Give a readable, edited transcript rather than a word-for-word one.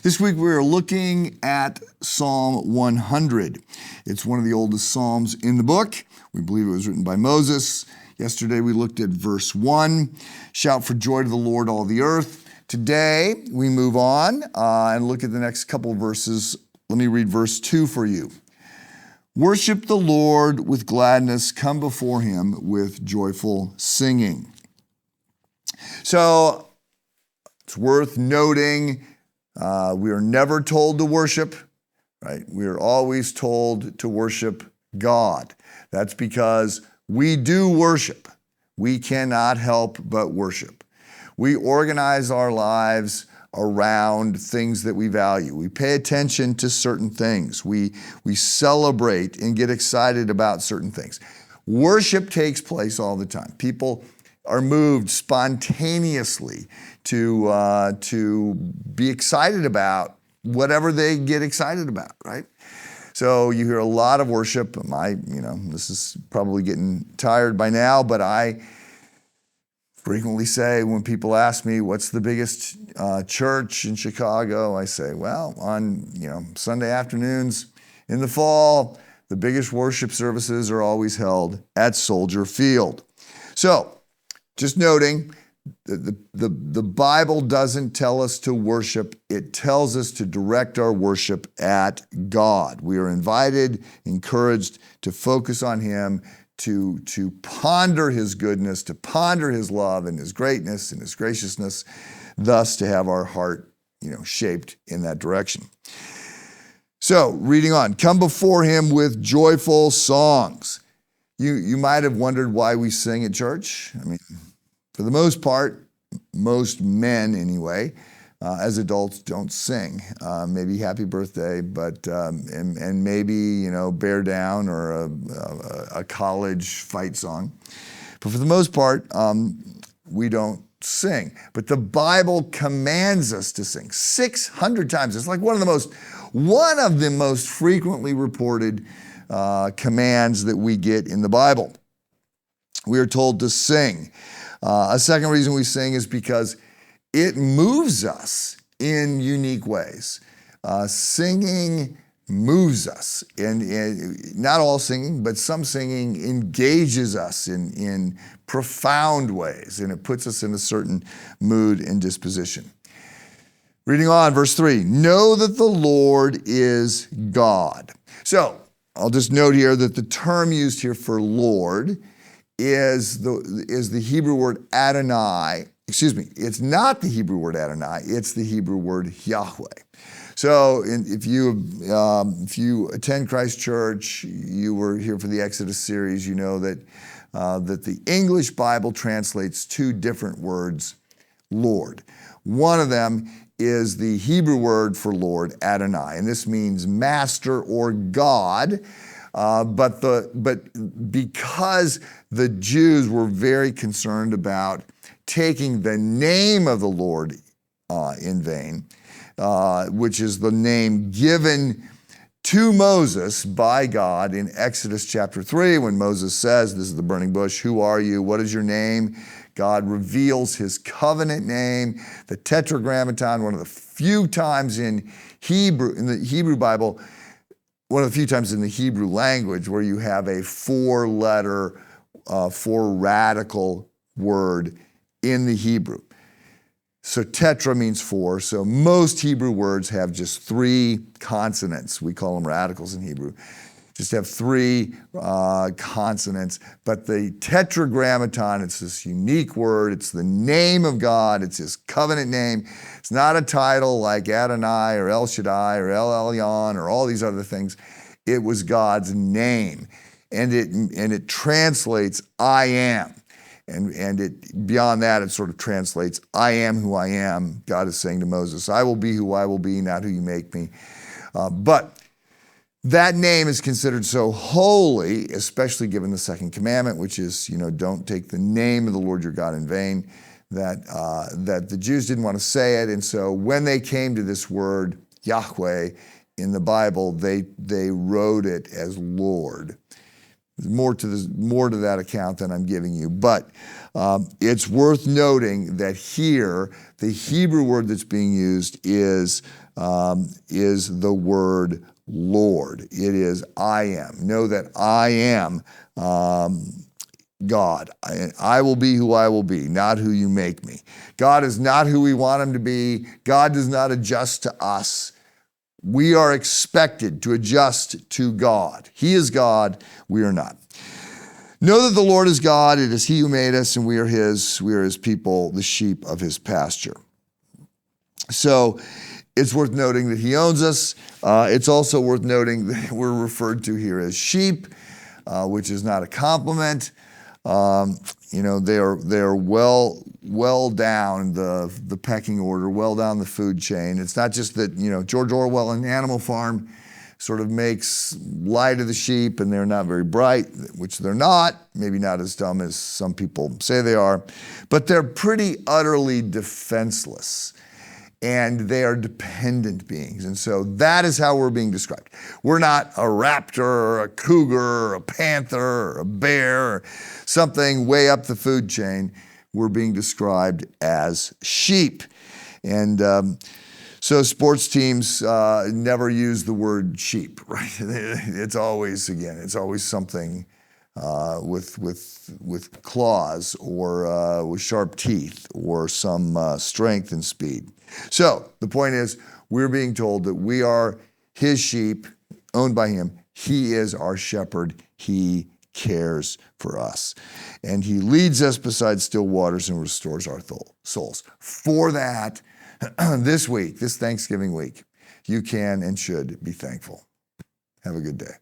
This week we are looking at Psalm 100. It's one of the oldest psalms in the book. We believe it was written by Moses. Yesterday we looked at verse 1, shout for joy to the Lord, all the earth. Today we move on and look at the next couple of verses. Let me read verse 2 for you. Worship the Lord with gladness, come before him with joyful singing. So it's worth noting we are never told to worship, right? We are always told to worship God. That's because we do worship. We cannot help but worship. We organize our lives around things that we value. We pay attention to certain things. We celebrate and get excited about certain things. Worship takes place all the time. People are moved spontaneously to be excited about whatever they get excited about, right? So you hear a lot of worship. This is probably getting tired by now, but I frequently say when people ask me what's the biggest church in Chicago, I say, well, on Sunday afternoons in the fall, the biggest worship services are always held at Soldier Field. So just noting, the Bible doesn't tell us to worship. It tells us to direct our worship at God. We are invited, encouraged to focus on him, to ponder his goodness, to ponder his love and his greatness and his graciousness, thus to have our heart, shaped in that direction. So, reading on, come before him with joyful songs. You might have wondered why we sing at church. For the most part, most men anyway, as adults don't sing. Maybe happy birthday, but and maybe bear down or a college fight song. But for the most part, we don't sing. But the Bible commands us to sing 600 times. It's like one of the most frequently reported commands that we get in the Bible. We are told to sing. A second reason we sing is because it moves us in unique ways. Singing moves us, and not all singing, but some singing engages us in profound ways, and it puts us in a certain mood and disposition. Reading on, verse 3, know that the Lord is God. So, I'll just note here that the term used here for Lord is the Hebrew word Adonai. Excuse me, it's not the Hebrew word Adonai, it's the Hebrew word Yahweh. So if you attend Christ Church, you were here for the Exodus series, you know that the English Bible translates two different words, Lord. One of them is the Hebrew word for Lord, Adonai, and this means master or God. But because the Jews were very concerned about taking the name of the Lord in vain, which is the name given to Moses by God in Exodus chapter 3, when Moses says, this is the burning bush, who are you? What is your name? God reveals his covenant name, the Tetragrammaton, one of the few times in the Hebrew Bible, one of the few times in the Hebrew language where you have a four-letter, four-radical word in the Hebrew. So tetra means four, so most Hebrew words have just three consonants. We call them radicals in Hebrew. Just have three consonants, but the Tetragrammaton, it's this unique word. It's the name of God. It's his covenant name. It's not a title like Adonai or El Shaddai or El Elyon or all these other things. It was God's name, and it translates I am, and it beyond that it sort of translates I am who I am. God is saying to Moses, I will be who I will be, not who you make me. But that name is considered so holy, especially given the second commandment, which is, don't take the name of the Lord your God in vain, that the Jews didn't want to say it. And so when they came to this word, Yahweh, in the Bible, they wrote it as Lord. more to that account than I'm giving you. But it's worth noting that here, the Hebrew word that's being used is the word Lord. It is I am. Know that I am God. I will be who I will be, not who you make me. God is not who we want him to be. God does not adjust to us. We are expected to adjust to God. He is God, we are not. Know that the Lord is God, it is he who made us, and we are his people, the sheep of his pasture. So it's worth noting that he owns us. It's also worth noting that we're referred to here as sheep, which is not a compliment. They are well down the pecking order, well down the food chain. It's not just that, George Orwell in Animal Farm sort of makes light of the sheep and they're not very bright, which they're not, maybe not as dumb as some people say they are, but they're pretty utterly defenseless. And they are dependent beings. And so that is how we're being described. We're not a raptor or a cougar or a panther or a bear or something way up the food chain. We're being described as sheep. And so sports teams never use the word sheep, right? It's always something with claws or with sharp teeth or some strength and speed. So the point is, we're being told that we are his sheep, owned by him. He is our shepherd. He cares for us. And he leads us beside still waters and restores our souls. For that, this Thanksgiving week, you can and should be thankful. Have a good day.